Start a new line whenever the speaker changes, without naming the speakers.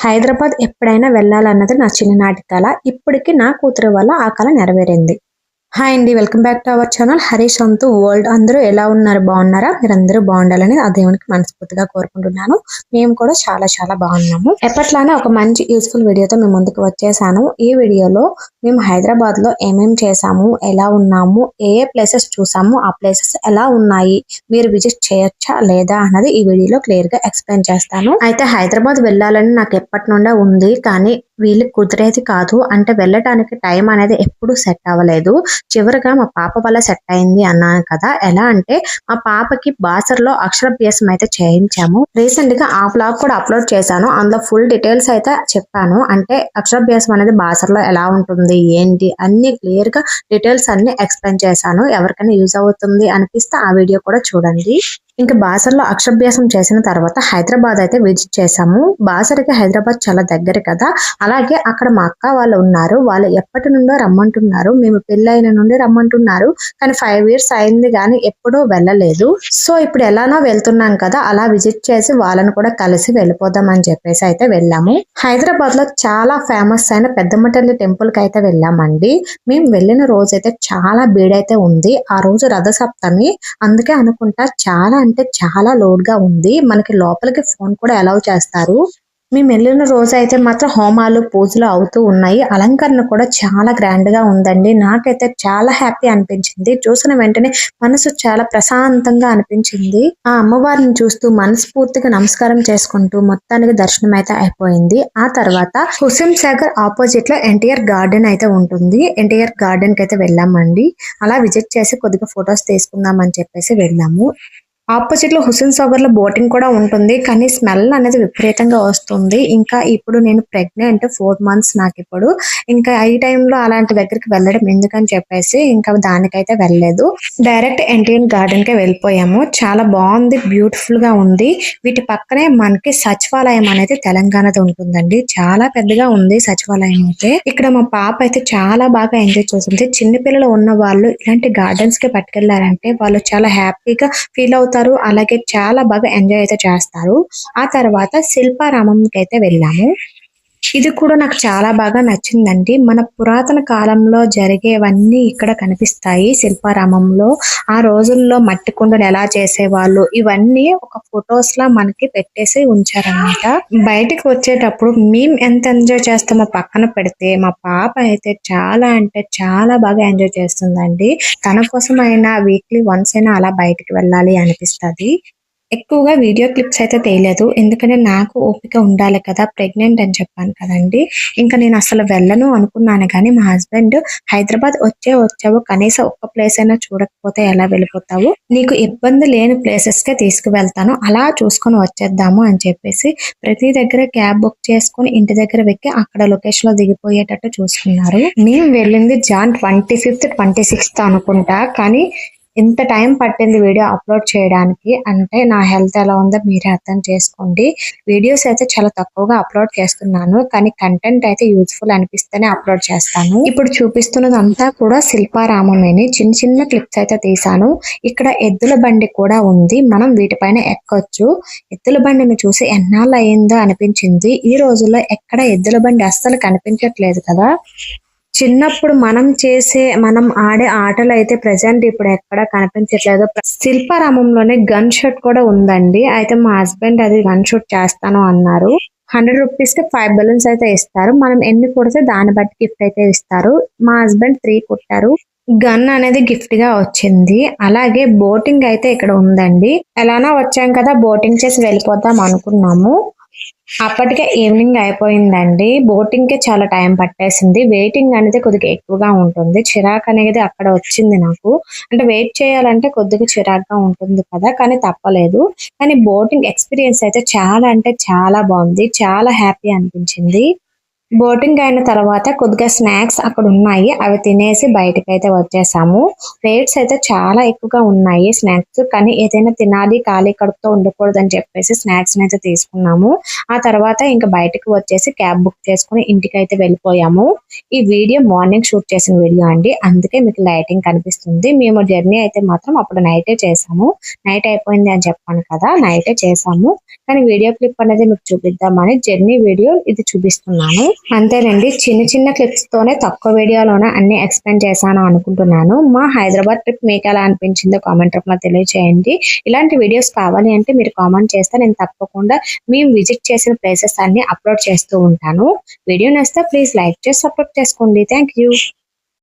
హైదరాబాద్ ఎప్పుడైనా వెళ్ళాలన్నది నా చిన్ననాటి కల. ఇప్పటికి నా కూతురు వల్ల ఆ కల నెరవేరింది. హాయ్ అండి. Welcome back to our channel Harish Santhu world. అందరూ ఎలా ఉన్నారు? బాగున్నారా? మీరందరూ బాగుండాలని ఆ దేవునికి మనస్ఫూర్తిగా కోరుకుంటున్నాను. మేము కూడా చాలా చాలా బాగున్నాము. ఎప్పట్లానే ఒక మంచి యూస్ఫుల్ వీడియోతో మేము ముందుకు వచ్చేసాను. ఈ వీడియోలో మేము హైదరాబాద్ లో ఏమేం చేసాము, ఎలా ఉన్నాము, ఏ ప్లేసెస్ చూసాము, ఆ ప్లేసెస్ ఎలా ఉన్నాయి, మీరు విజిట్ చేయొచ్చా లేదా అన్నది ఈ వీడియోలో క్లియర్ గా ఎక్స్ప్లెయిన్ చేస్తాను. అయితే హైదరాబాద్ వెళ్ళాలని నాకు ఎప్పటి నుండే ఉంది, కానీ వీళ్ళకి కుదిరేది కాదు. అంటే వెళ్ళటానికి టైం అనేది ఎప్పుడు సెట్ అవ్వలేదు. చివరిగా మా పాప వల్ల సెట్ అయింది అన్నాను కదా. ఎలా అంటే మా పాపకి బాసర్లో అక్షరాభ్యాసం అయితే చేయించాము. రీసెంట్ గా ఆ వ్లాగ్ కూడా అప్లోడ్ చేశాను. అందులో ఫుల్ డీటెయిల్స్ అయితే చెప్పాను. అంటే అక్షరాభ్యాసం అనేది బాసర్లో ఎలా ఉంటుంది, ఏంటి అన్ని క్లియర్ గా డీటెయిల్స్ అన్ని ఎక్స్ప్లెయిన్ చేశాను. ఎవరికైనా యూజ్ అవుతుంది అనిపిస్తే ఆ వీడియో కూడా చూడండి. ఇంకా బాసర్లో అక్షరాభ్యాసం చేసిన తర్వాత హైదరాబాద్ అయితే విజిట్ చేసాము. బాసర్కి హైదరాబాద్ చాలా దగ్గర కదా. అలాగే అక్కడ మా అక్క వాళ్ళు ఉన్నారు. వాళ్ళు ఎప్పటి నుండో రమ్మంటున్నారు. మేము పెళ్ళైన నుండి రమ్మంటున్నారు. కానీ 5 years అయింది కానీ ఎప్పుడూ వెళ్ళలేదు. సో ఇప్పుడు ఎలానో వెళ్తున్నాం కదా, అలా విజిట్ చేసి వాళ్ళని కూడా కలిసి వెళ్ళిపోదాం అని చెప్పేసి అయితే వెళ్ళాము. హైదరాబాద్ లో చాలా ఫేమస్ అయిన పెద్దమ్మ తల్లి టెంపుల్ కి అయితే వెళ్ళామండి. మేము వెళ్ళిన రోజు అయితే చాలా బీడైతే ఉంది. ఆ రోజు రథసప్తమి, అందుకే అనుకుంటా చాలా అంటే చాలా లోడ్ గా ఉంది. మనకి లోపలికి ఫోన్ కూడా అలౌ చేస్తారు. మేము వెళ్ళిన రోజు అయితే మాత్రం హోమాలు పూజలు అవుతూ ఉన్నాయి. అలంకరణ కూడా చాలా గ్రాండ్ గా ఉందండి. నాకైతే చాలా హ్యాపీ అనిపించింది. చూసిన వెంటనే మనసు చాలా ప్రశాంతంగా అనిపించింది. ఆ అమ్మవారిని చూస్తూ మనస్ఫూర్తిగా నమస్కారం చేసుకుంటూ మొత్తానికి దర్శనం అయితే అయిపోయింది. ఆ తర్వాత హుస్సేన్ సాగర్ ఆపోజిట్ లో ఎన్టీఆర్ గార్డెన్ అయితే ఉంటుంది. ఎన్టీఆర్ గార్డెన్ కి అయితే వెళ్ళామండి. అలా విజిట్ చేసి కొద్దిగా ఫొటోస్ తీసుకుందాం అని చెప్పేసి వెళ్ళాము. ఆపోజిట్ లో హుస్సేన్ సాగర్ లో బోటింగ్ కూడా ఉంటుంది, కానీ స్మెల్ అనేది విపరీతంగా వస్తుంది. ఇంకా ఇప్పుడు నేను ప్రెగ్నెంట్ 4 months నాకు ఇప్పుడు. ఇంకా ఈ టైంలో అలాంటి దగ్గరికి వెళ్ళడం ఎందుకని చెప్పేసి ఇంకా దానికైతే వెళ్ళలేదు. డైరెక్ట్ ఎన్టీఆర్ గార్డెన్ కే వెళ్ళిపోయాము. చాలా బాగుంది, బ్యూటిఫుల్ గా ఉంది. వీటి పక్కనే మనకి సచివాలయం అనేది తెలంగాణది ఉంటుందండి. చాలా పెద్దగా ఉంది సచివాలయం అయితే. ఇక్కడ మా పాప అయితే చాలా బాగా ఎంజాయ్ చేసింది. చిన్నపిల్లలు ఉన్న వాళ్ళు ఇలాంటి గార్డెన్స్ కి పట్టుకెళ్లారంటే వాళ్ళు చాలా హ్యాపీగా ఫీల్ అవుతారు. అలాగే చాలా బాగా ఎంజాయ్ అయితే చేస్తారు. ఆ తర్వాత శిల్పారామంకి అయితే వెళ్ళాము. ఇది కూడా నాకు చాలా బాగా నచ్చిందండి. మన పురాతన కాలంలో జరిగేవన్నీ ఇక్కడ కనిపిస్తాయి శిల్పారామంలో. ఆ రోజుల్లో మట్టి కుండలు ఎలా చేసేవాళ్ళు ఇవన్నీ ఒక ఫొటోస్ లా మనకి పెట్టేసి ఉంచారన్నమాట. బయటికి వచ్చేటప్పుడు మేము ఎంత ఎంజాయ్ చేస్తామో పక్కన పెడితే మా పాప అయితే చాలా అంటే చాలా బాగా ఎంజాయ్ చేస్తుందండి. తన కోసం అయినా వీక్లీ వన్స్ అయినా అలా బయటికి వెళ్ళాలి అనిపిస్తుంది. ఎక్కువగా వీడియో క్లిప్స్ అయితే తీయలేదు, ఎందుకంటే నాకు ఓపిక ఉండాలి కదా. ప్రెగ్నెంట్ అని చెప్పాను కదండి. ఇంకా నేను అసలు వెళ్ళను అనుకున్నాను, కానీ మా హస్బెండ్ హైదరాబాద్ వచ్చావు కనీసం ఒక్క ప్లేస్ అయినా చూడకపోతే ఎలా వెళ్ళిపోతావు, నీకు ఇబ్బంది లేని ప్లేసెస్ కే తీసుకువెళ్తాను, అలా చూసుకొని వచ్చేద్దాము అని చెప్పేసి ప్రతి దగ్గర క్యాబ్ బుక్ చేసుకుని ఇంటి దగ్గర వెక్కి అక్కడ లొకేషన్ లో దిగిపోయేటట్టు చూసుకున్నారు. మేము వెళ్ళింది జాన్ 25th 26th అనుకుంటా, కానీ ఇంత టైం పట్టింది వీడియో అప్లోడ్ చేయడానికి. అంటే నా హెల్త్ ఎలా ఉందో మీరే అర్థం చేసుకోండి. వీడియోస్ అయితే చాలా తక్కువగా అప్లోడ్ చేస్తున్నాను, కానీ కంటెంట్ అయితే యూజ్ఫుల్ అనిపిస్తేనే అప్లోడ్ చేస్తాను. ఇప్పుడు చూపిస్తున్నదంతా కూడా శిల్పారామమేని. చిన్న చిన్న క్లిప్స్ అయితే తీసాను. ఇక్కడ ఎద్దుల బండి కూడా ఉంది, మనం వీటిపైన ఎక్కొచ్చు. ఎద్దుల బండిని చూసి ఎన్నాళ్ళు అయిందో అనిపించింది. ఈ రోజుల్లో ఎక్కడ ఎద్దుల బండి అస్సలు కనిపించట్లేదు కదా. చిన్నప్పుడు మనం ఆడే ఆటలు అయితే ప్రెసెంట్ ఇప్పుడు ఎక్కడ కనిపించట్లేదు. శిల్పారామంలోనే గన్ షూట్ కూడా ఉందండి. అయితే మా హస్బెండ్ అది గన్ షూట్ చేస్తాను అన్నారు. 100 rupees కి 5 balloons అయితే ఇస్తారు. మనం ఎన్ని కొడితే దాన్ని బట్టి గిఫ్ట్ అయితే ఇస్తారు. మా హస్బెండ్ 3 కొట్టారు. గన్ అనేది గిఫ్ట్ గా వచ్చింది. అలాగే బోటింగ్ అయితే ఇక్కడ ఉందండి. ఎలానో వచ్చాం కదా, బోటింగ్ చేసి వెళ్ళిపోతాం అనుకున్నాము. అప్పటికే ఈవినింగ్ అయిపోయిందండి. బోటింగ్ కి చాలా టైం పట్టేసింది. వెయిటింగ్ అనేది కొద్దిగా ఎక్కువగా ఉంటుంది. చిరాకు అనేది అక్కడ వచ్చింది నాకు. అంటే వెయిట్ చేయాలంటే కొద్దిగా చిరాకుగా ఉంటుంది కదా, కానీ తప్పలేదు. కానీ బోటింగ్ ఎక్స్పీరియన్స్ అయితే చాలా అంటే చాలా బాగుంది. చాలా హ్యాపీ అనిపించింది. బోటింగ్ అయిన తర్వాత కొద్దిగా స్నాక్స్ అక్కడ ఉన్నాయి, అవి తినేసి బయటకు అయితే వచ్చేసాము. రేట్స్ అయితే చాలా ఎక్కువగా ఉన్నాయి స్నాక్స్, కానీ ఏదైనా తినాలి ఖాళీ కడుపుతో ఉండకూడదు అని చెప్పేసి స్నాక్స్ అయితే తీసుకున్నాము. ఆ తర్వాత ఇంకా బయటకు వచ్చేసి క్యాబ్ బుక్ చేసుకుని ఇంటికి అయితే వెళ్ళిపోయాము. ఈ వీడియో మార్నింగ్ షూట్ చేసిన వీడియో అండి, అందుకే మీకు లైటింగ్ కనిపిస్తుంది. మేము జర్నీ అయితే మాత్రం అప్పుడు నైటే చేసాము. నైట్ అయిపోయింది అని చెప్పాను కదా, నైటే చేసాము. కానీ వీడియో క్లిప్ అనేది మీకు చూపిద్దామని జర్నీ వీడియో ఇది చూపిస్తున్నాను. అంతేనండి, చిన్న చిన్న క్లిప్స్ తోనే తక్కువ వీడియోలోనే అన్ని ఎక్స్ప్లెయిన్ చేశాను అనుకుంటున్నాను. మా హైదరాబాద్ ట్రిప్ మీకు ఎలా అనిపించిందో కామెంట్ రూపంలో తెలియజేయండి. ఇలాంటి వీడియోస్ కావాలి అంటే మీరు కామెంట్ చేస్తే నేను తప్పకుండా మేము విజిట్ చేసిన ప్లేసెస్ అన్ని అప్లోడ్ చేస్తూ ఉంటాను. వీడియో నచ్చితే ప్లీజ్ లైక్ చేసి సపోర్ట్ చేసుకోండి. Thank you.